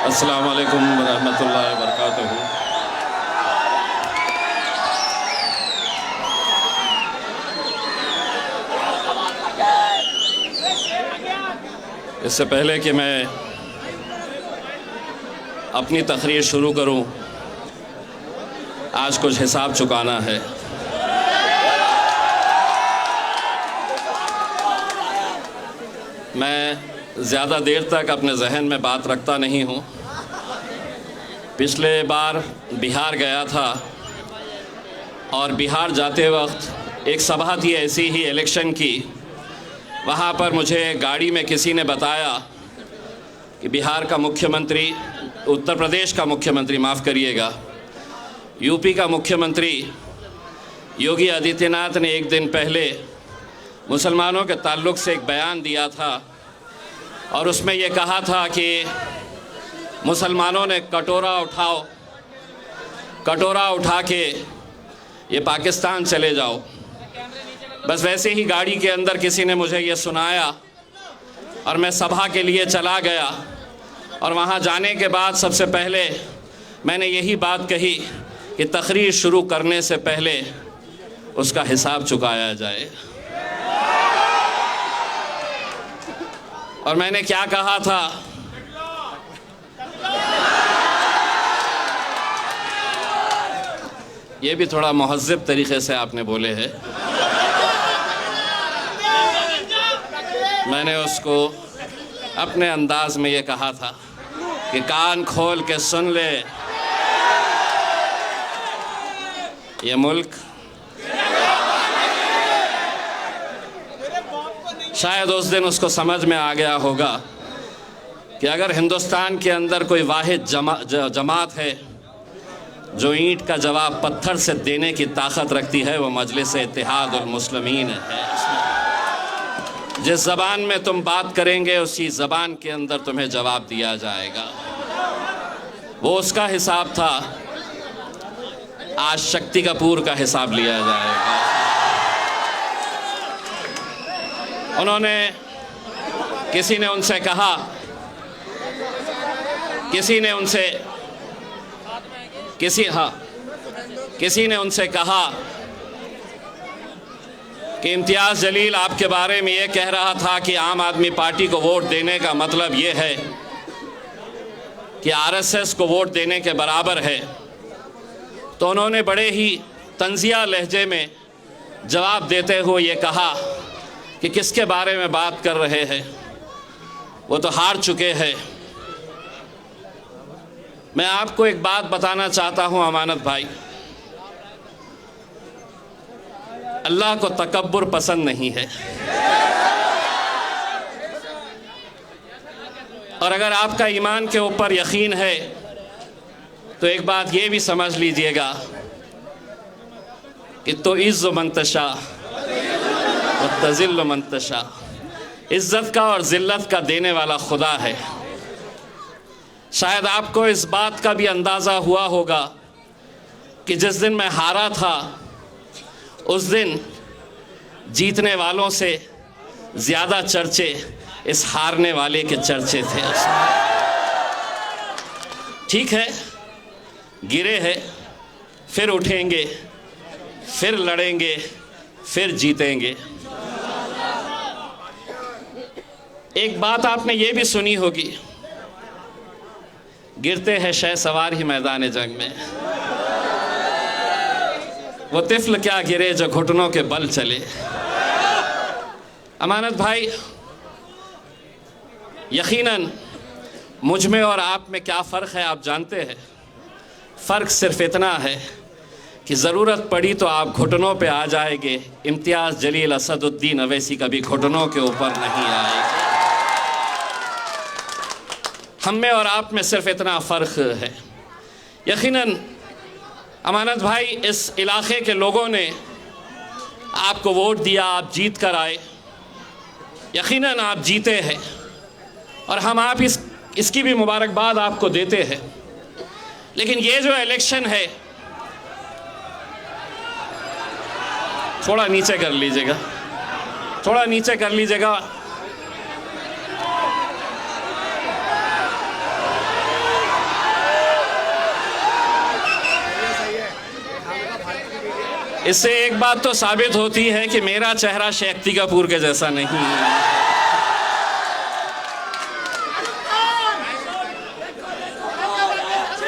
अस्सलाम वालेकुम रहमतुल्लाहि व बरकातुहू। इससे पहले कि मैं अपनी तकरीर शुरू करूं, आज कुछ हिसाब चुकाना है। मैं ज़्यादा देर तक अपने जहन में बात रखता नहीं हूँ। पिछले बार बिहार गया था और बिहार जाते वक्त एक सभा थी ऐसी ही इलेक्शन की। वहाँ पर मुझे गाड़ी में किसी ने बताया कि बिहार का मुख्यमंत्री, उत्तर प्रदेश का मुख्यमंत्री, माफ़ करिएगा, यूपी का मुख्यमंत्री योगी आदित्यनाथ ने एक दिन पहले मुसलमानों के ताल्लुक़ से एक बयान दिया था और उसमें ये कहा था कि मुसलमानों ने कटोरा उठा के ये पाकिस्तान चले जाओ। बस वैसे ही गाड़ी के अंदर किसी ने मुझे ये सुनाया और मैं सभा के लिए चला गया और वहाँ जाने के बाद सबसे पहले मैंने यही बात कही कि तकरीर शुरू करने से पहले उसका हिसाब चुकाया जाए। और मैंने क्या कहा था, ये भी थोड़ा महज़्ज़ब तरीक़े से आपने बोले हैं। मैंने उसको अपने अंदाज़ में ये कहा था कि कान खोल के सुन ले, ये मुल्क शायद उस दिन उसको समझ में आ गया होगा कि अगर हिंदुस्तान के अंदर कोई वाहिद जमात है जो ईंट का जवाब पत्थर से देने की ताकत रखती है, वो मजलिस इत्तेहादुल मुस्लिमीन है। जिस ज़बान में तुम बात करेंगे उसी ज़बान के अंदर तुम्हें जवाब दिया जाएगा। वो उसका हिसाब था, आज शक्ति कपूर का हिसाब लिया जाएगा। उन्होंने किसी ने उनसे कहा कि इम्तियाज़ जलील आपके बारे में ये कह रहा था कि आम आदमी पार्टी को वोट देने का मतलब ये है कि आरएसएस को वोट देने के बराबर है। तो उन्होंने बड़े ही तंज़िया लहजे में जवाब देते हुए ये कहा कि किसके बारे में बात कर रहे हैं, वो तो हार चुके हैं। मैं आपको एक बात बताना चाहता हूँ अमानत भाई, अल्लाह को तकब्बुर पसंद नहीं है। और अगर आपका ईमान के ऊपर यकीन है तो एक बात ये भी समझ लीजिएगा कि तो इज़्ज़ु मन तशा व तज़िल्लु मन तशा, इज़्ज़त का और ज़िल्लत का देने वाला खुदा है। शायद आपको इस बात का भी अंदाज़ा हुआ होगा कि जिस दिन मैं हारा था उस दिन जीतने वालों से ज़्यादा चर्चे इस हारने वाले के चर्चे थे। ठीक है, गिरे हैं, फिर उठेंगे, फिर लड़ेंगे, फिर जीतेंगे। एक बात आपने ये भी सुनी होगी, गिरते हैं शह सवार ही मैदान जंग में, वो तिफ्ल क्या गिरे जो घुटनों के बल चले। अमानत भाई, यकीनन मुझ में और आप में क्या फ़र्क है आप जानते हैं। फ़र्क सिर्फ इतना है कि ज़रूरत पड़ी तो आप घुटनों पे आ जाएंगे। इम्तियाज़ जलील असदुद्दीन अवैसी कभी घुटनों के ऊपर नहीं आएंगे। हम में और आप में सिर्फ इतना फ़र्क है। यकीनन अमानत भाई, इस इलाक़े के लोगों ने आपको वोट दिया, आप जीत कर आए, यकीनन आप जीते हैं और हम आप इसकी भी मुबारकबाद आपको देते हैं। लेकिन ये जो इलेक्शन है, थोड़ा नीचे कर लीजिएगा, थोड़ा नीचे कर लीजिएगा। इससे एक बात तो साबित होती है कि मेरा चेहरा शक्ति कपूर के जैसा नहीं है।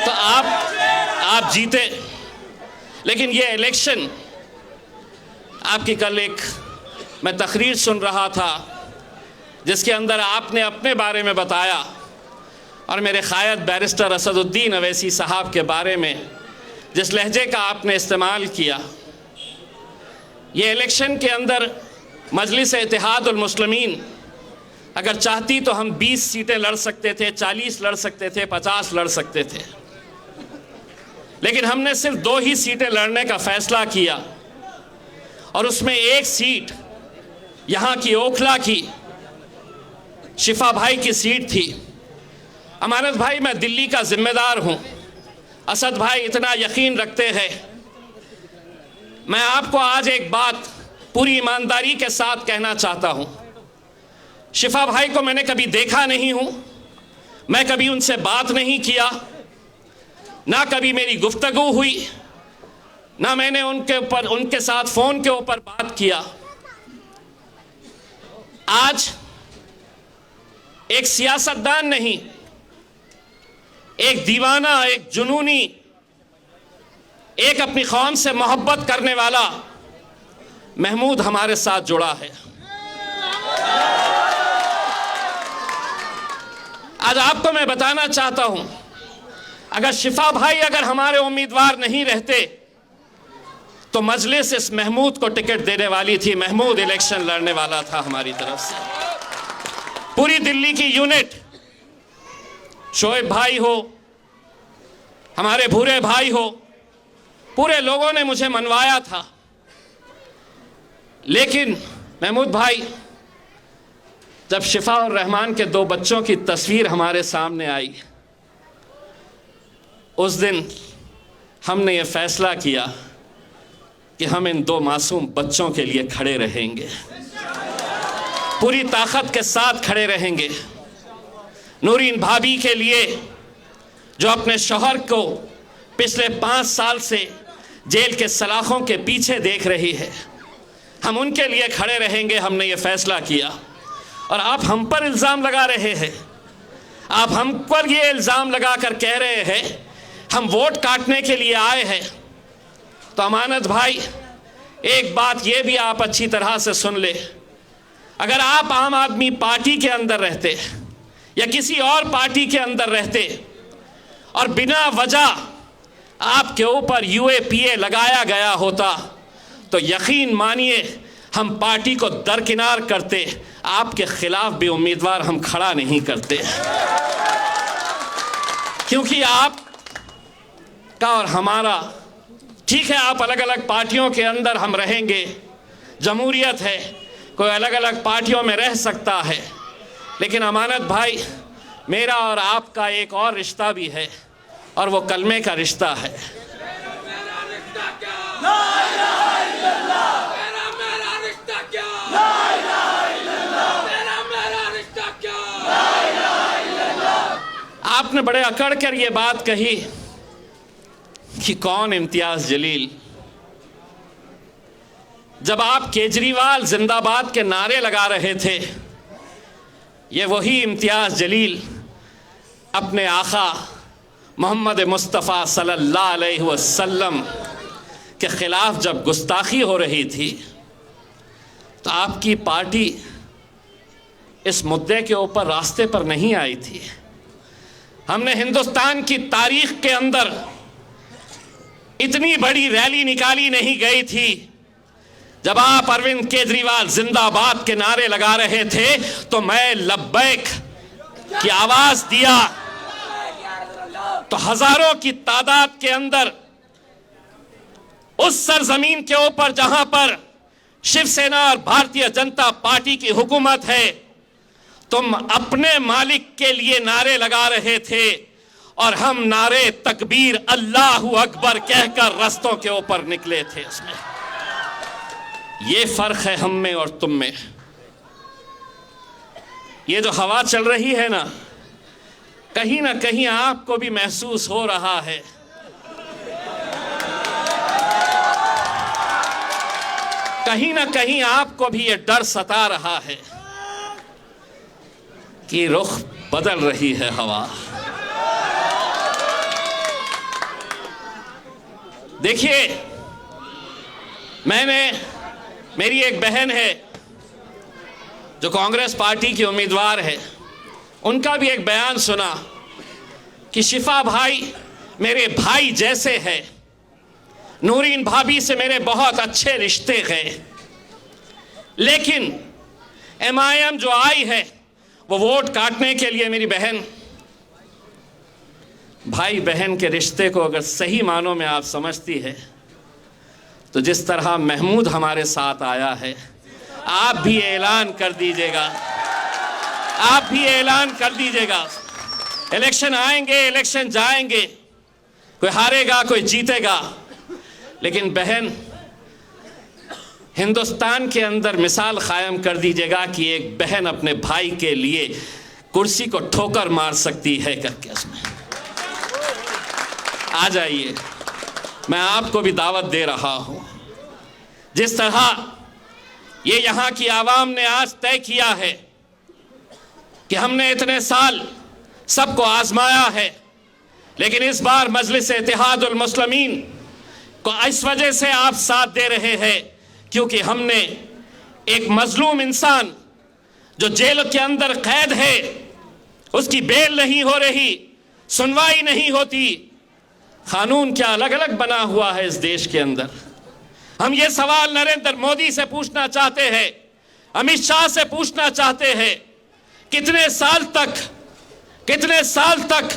तो आप जीते, लेकिन ये इलेक्शन आपकी, कल एक मैं तकरीर सुन रहा था जिसके अंदर आपने अपने बारे में बताया और मेरे क़ायद बैरिस्टर असदुद्दीन अवैसी साहब के बारे में जिस लहजे का आपने इस्तेमाल किया, ये इलेक्शन के अंदर मजलिस इत्तेहादुल मुस्लिमीन अगर चाहती तो हम 20 सीटें लड़ सकते थे, 40 लड़ सकते थे, 50 लड़ सकते थे, लेकिन हमने सिर्फ 2 ही सीटें लड़ने का फैसला किया और उसमें एक सीट यहाँ की ओखला की शिफा भाई की सीट थी। अमानत भाई, मैं दिल्ली का जिम्मेदार हूँ, असद भाई इतना यकीन रखते हैं। मैं आपको आज एक बात पूरी ईमानदारी के साथ कहना चाहता हूँ, शिफा भाई को मैंने कभी देखा नहीं हूँ, मैं कभी उनसे बात नहीं किया, ना कभी मेरी गुफ्तगू हुई, ना मैंने उनके साथ फ़ोन के ऊपर बात किया। आज एक सियासतदान नहीं, एक दीवाना, एक जुनूनी, एक अपनी कौम से मोहब्बत करने वाला महमूद हमारे साथ जुड़ा है। आज आपको मैं बताना चाहता हूं, अगर शिफा भाई अगर हमारे उम्मीदवार नहीं रहते तो मजलिस इस महमूद को टिकट देने वाली थी। महमूद इलेक्शन लड़ने वाला था हमारी तरफ से। पूरी दिल्ली की यूनिट, शोएब भाई हो, हमारे भूरे भाई हो, पूरे लोगों ने मुझे मनवाया था। लेकिन महमूद भाई, जब शिफा और रहमान के 2 बच्चों की तस्वीर हमारे सामने आई, उस दिन हमने ये फैसला किया कि हम इन 2 मासूम बच्चों के लिए खड़े रहेंगे, पूरी ताकत के साथ खड़े रहेंगे। नूरीन भाभी के लिए जो अपने शौहर को पिछले 5 साल से जेल के सलाखों के पीछे देख रही है, हम उनके लिए खड़े रहेंगे। हमने ये फैसला किया और आप हम पर इल्ज़ाम लगा रहे हैं, आप हम पर ये इल्ज़ाम लगा कर कह रहे हैं हम वोट काटने के लिए आए हैं। तो अमानत भाई, एक बात ये भी आप अच्छी तरह से सुन ले, अगर आप आम आदमी पार्टी के अंदर रहते या किसी और पार्टी के अंदर रहते और बिना वजह आपके ऊपर UAPA लगाया गया होता तो यकीन मानिए हम पार्टी को दरकिनार करते, आपके खिलाफ भी उम्मीदवार हम खड़ा नहीं करते, क्योंकि आप का और हमारा, ठीक है आप अलग अलग पार्टियों के अंदर हम रहेंगे, जमहूरियत है, कोई अलग अलग पार्टियों में रह सकता है, लेकिन अमानत भाई, मेरा और आपका एक और रिश्ता भी है और वो कलमे का रिश्ता है। आपने बड़े अकड़ कर ये बात कही कि कौन इम्तियाज जलील। जब आप केजरीवाल जिंदाबाद के नारे लगा रहे थे, ये वही इम्तियाज जलील अपने आका मोहम्मद मुस्तफ़ा सल्लल्लाहु अलैहि वसल्लम के ख़िलाफ़ जब गुस्ताखी हो रही थी तो आपकी पार्टी इस मुद्दे के ऊपर रास्ते पर नहीं आई थी। हमने हिंदुस्तान की तारीख़ के अंदर इतनी बड़ी रैली निकाली नहीं गई थी। जब आप अरविंद केजरीवाल जिंदाबाद के नारे लगा रहे थे तो मैं लब्बैक की आवाज़ दिया तो हज़ारों की तादाद के अंदर उस सरजमीन के ऊपर जहां पर शिवसेना और भारतीय जनता पार्टी की हुकूमत है, तुम अपने मालिक के लिए नारे लगा रहे थे और हम नारे तकबीर अल्लाहु अकबर कहकर रस्तों के ऊपर निकले थे। इसमें ये फर्क है हम में और तुम में। ये जो हवा चल रही है ना कहीं आपको भी महसूस हो रहा है। कहीं ना कहीं आपको भी ये डर सता रहा है कि रुख बदल रही है हवा। देखिए, मेरी एक बहन है जो कांग्रेस पार्टी की उम्मीदवार है, उनका भी एक बयान सुना कि शिफा भाई मेरे भाई जैसे हैं, नूरीन भाभी से मेरे बहुत अच्छे रिश्ते हैं, लेकिन MIM जो आई है वो वोट काटने के लिए मेरी बहन, भाई बहन के रिश्ते को अगर सही मानों में आप समझती है तो जिस तरह महमूद हमारे साथ आया है, आप भी ऐलान कर दीजिएगा, आप भी ऐलान कर दीजिएगा। इलेक्शन आएंगे, इलेक्शन जाएंगे, कोई हारेगा कोई जीतेगा, लेकिन बहन हिंदुस्तान के अंदर मिसाल कायम कर दीजिएगा कि एक बहन अपने भाई के लिए कुर्सी को ठोकर मार सकती है करके। उसमें आ जाइए, मैं आपको भी दावत दे रहा हूं। जिस तरह ये यहाँ की आवाम ने आज तय किया है कि हमने इतने साल सबको आजमाया है, लेकिन इस बार मजलिस इत्तेहादुल मुस्लिमीन को इस वजह से आप साथ दे रहे हैं क्योंकि हमने एक मजलूम इंसान जो जेल के अंदर कैद है, उसकी बेल नहीं हो रही, सुनवाई नहीं होती, कानून क्या अलग अलग बना हुआ है इस देश के अंदर। हम ये सवाल नरेंद्र मोदी से पूछना चाहते हैं, अमित शाह से पूछना चाहते हैं, कितने साल तक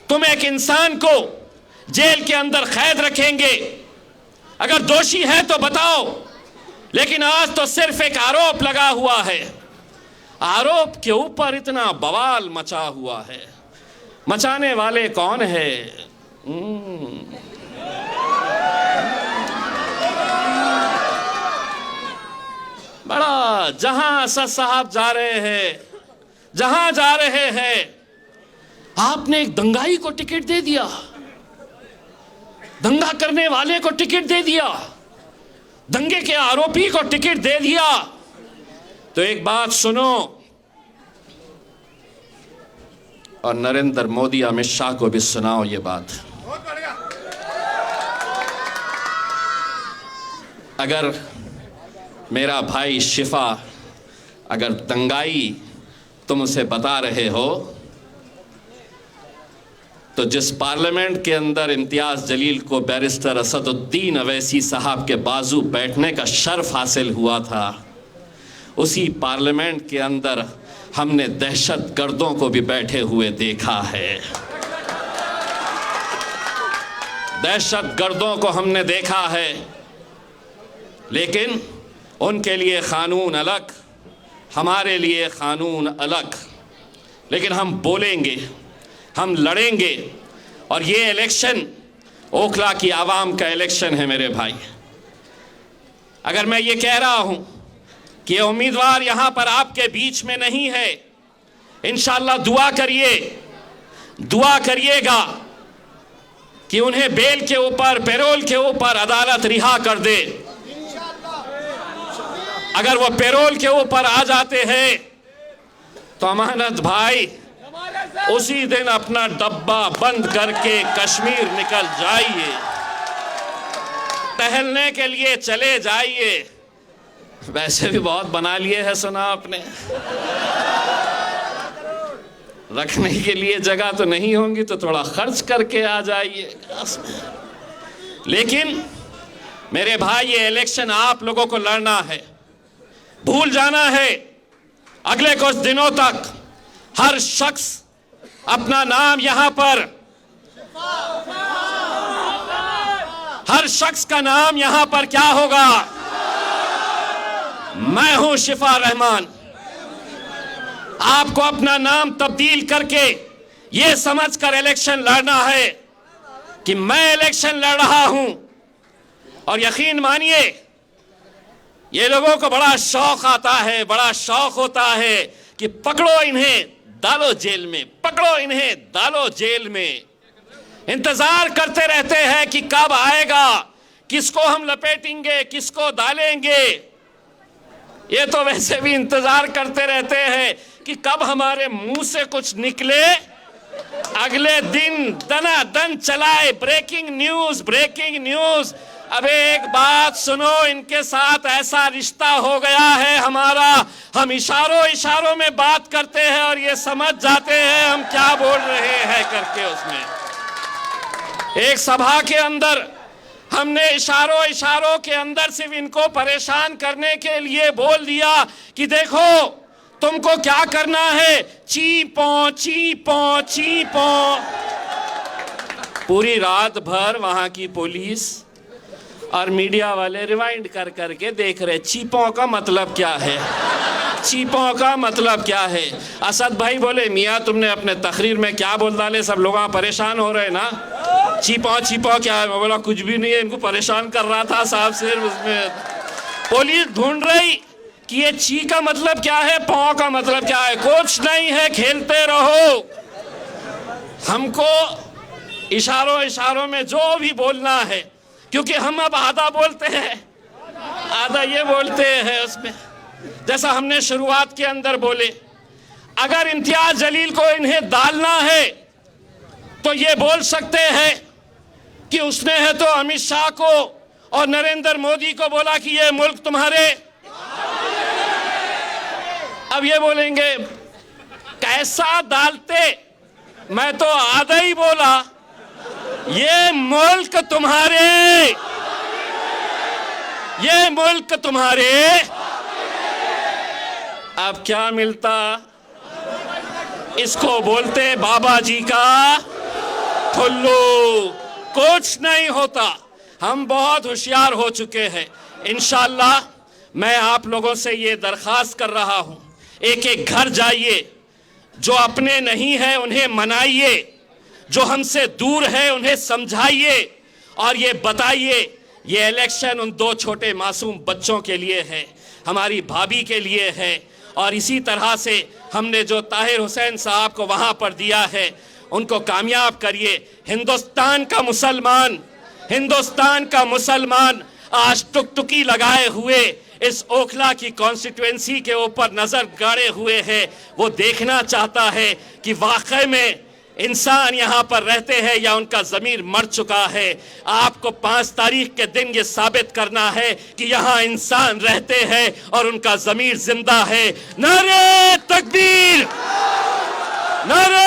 तुम एक इंसान को जेल के अंदर कैद रखेंगे? अगर दोषी है तो बताओ, लेकिन आज तो सिर्फ एक आरोप लगा हुआ है, आरोप के ऊपर इतना बवाल मचा हुआ है। मचाने वाले कौन है? बड़ा जहां असद साहब जा रहे हैं, जहां जा रहे हैं, आपने एक दंगाई को टिकट दे दिया, दंगा करने वाले को टिकट दे दिया, दंगे के आरोपी को टिकट दे दिया। तो एक बात सुनो, और नरेंद्र मोदी अमित शाह को भी सुनाओ ये बात। अगर मेरा भाई शिफा अगर दंगाई तुम उसे बता रहे हो, तो जिस पार्लियामेंट के अंदर इम्तियाज जलील को बैरिस्टर असदुद्दीन अवैसी साहब के बाजू बैठने का शर्फ हासिल हुआ था, उसी पार्लियामेंट के अंदर हमने दहशत गर्दों को भी बैठे हुए देखा है। दहशत गर्दों को हमने देखा है, लेकिन उनके लिए कानून अलग, हमारे लिए कानून अलग। लेकिन हम बोलेंगे, हम लड़ेंगे, और ये इलेक्शन ओखला की आवाम का इलेक्शन है मेरे भाई। अगर मैं ये कह रहा हूं कि ये उम्मीदवार यहां पर आपके बीच में नहीं है, इंशाअल्लाह दुआ करिए, दुआ करिएगा कि उन्हें बेल के ऊपर, पैरोल के ऊपर अदालत रिहा कर दे। अगर वो पैरोल के ऊपर आ जाते हैं तो अमानत भाई उसी दिन अपना डब्बा बंद करके कश्मीर निकल जाइए, टहलने के लिए चले जाइए। वैसे भी बहुत बना लिए है, सुना आपने, रखने के लिए जगह तो नहीं होंगी तो थोड़ा खर्च करके आ जाइए। लेकिन मेरे भाई, ये इलेक्शन आप लोगों को लड़ना है, भूल जाना है। अगले कुछ दिनों तक हर शख्स अपना नाम यहां पर, हर शख्स का नाम यहां पर क्या होगा? मैं हूं शिफा रहमान। आपको अपना नाम तब्दील करके यह समझकर इलेक्शन लड़ना है कि मैं इलेक्शन लड़ रहा हूं। और यकीन मानिए, ये लोगों को बड़ा शौक आता है, बड़ा शौक होता है कि पकड़ो इन्हें, डालो जेल में, पकड़ो इन्हें, डालो जेल में। इंतजार करते रहते हैं कि कब आएगा, किसको हम लपेटेंगे, किसको डालेंगे। ये तो वैसे भी इंतजार करते रहते हैं कि कब हमारे मुंह से कुछ निकले, अगले दिन दनादन चलाए ब्रेकिंग न्यूज, ब्रेकिंग न्यूज। अबे एक बात सुनो, इनके साथ ऐसा रिश्ता हो गया है हमारा, हम इशारों इशारों में बात करते हैं और ये समझ जाते हैं हम क्या बोल रहे हैं करके। उसमें एक सभा के अंदर हमने इशारों इशारों के अंदर सिर्फ इनको परेशान करने के लिए बोल दिया कि देखो तुमको क्या करना है, चीपो चीपो चीपो। पूरी रात भर वहां की पुलिस और मीडिया वाले रिवाइंड कर करके देख रहे चीपों का मतलब क्या है, चीपों का मतलब क्या है। असद भाई बोले मियाँ तुमने अपने तकरीर में क्या बोल डाले, सब लोग परेशान हो रहे ना, चीपो चीपो क्या है। मैं बोला कुछ भी नहीं है, इनको परेशान कर रहा था साहब सिर्फ। उसमें पुलिस ढूंढ रही कि ये ची का मतलब क्या है, पौ का मतलब क्या है। कुछ नहीं है, खेलते रहो। हमको इशारों इशारों में जो भी बोलना है, क्योंकि हम अब आधा बोलते हैं आधा ये बोलते हैं। उसमें जैसा हमने शुरुआत के अंदर बोले, अगर इम्तियाज जलील को इन्हें डालना है तो ये बोल सकते हैं कि उसने है तो अमित शाह को और नरेंद्र मोदी को बोला कि ये मुल्क तुम्हारे। अब ये बोलेंगे कैसा डालते, मैं तो आधा ही बोला, ये मुल्क तुम्हारे, ये मुल्क तुम्हारे। अब क्या मिलता, इसको बोलते बाबा जी का ठुल्लू। कुछ नहीं होता, हम बहुत होशियार हो चुके हैं। इंशाअल्लाह मैं आप लोगों से ये दरख्वास्त कर रहा हूं, एक एक घर जाइए, जो अपने नहीं है उन्हें मनाइए, जो हमसे दूर है उन्हें समझाइए और ये बताइए ये इलेक्शन उन दो छोटे मासूम बच्चों के लिए है, हमारी भाभी के लिए है। और इसी तरह से हमने जो ताहिर हुसैन साहब को वहाँ पर दिया है, उनको कामयाब करिए। हिंदुस्तान का मुसलमान, हिंदुस्तान का मुसलमान आज टुकटुकी लगाए हुए इस ओखला की कॉन्स्टिट्यूएंसी के ऊपर नजर गाड़े हुए है। वो देखना चाहता है कि वाकई में इंसान यहाँ पर रहते हैं या उनका ज़मीर मर चुका है। आपको 5 तारीख के दिन ये साबित करना है कि यहाँ इंसान रहते हैं और उनका ज़मीर जिंदा है। नारे तकबीर, नारे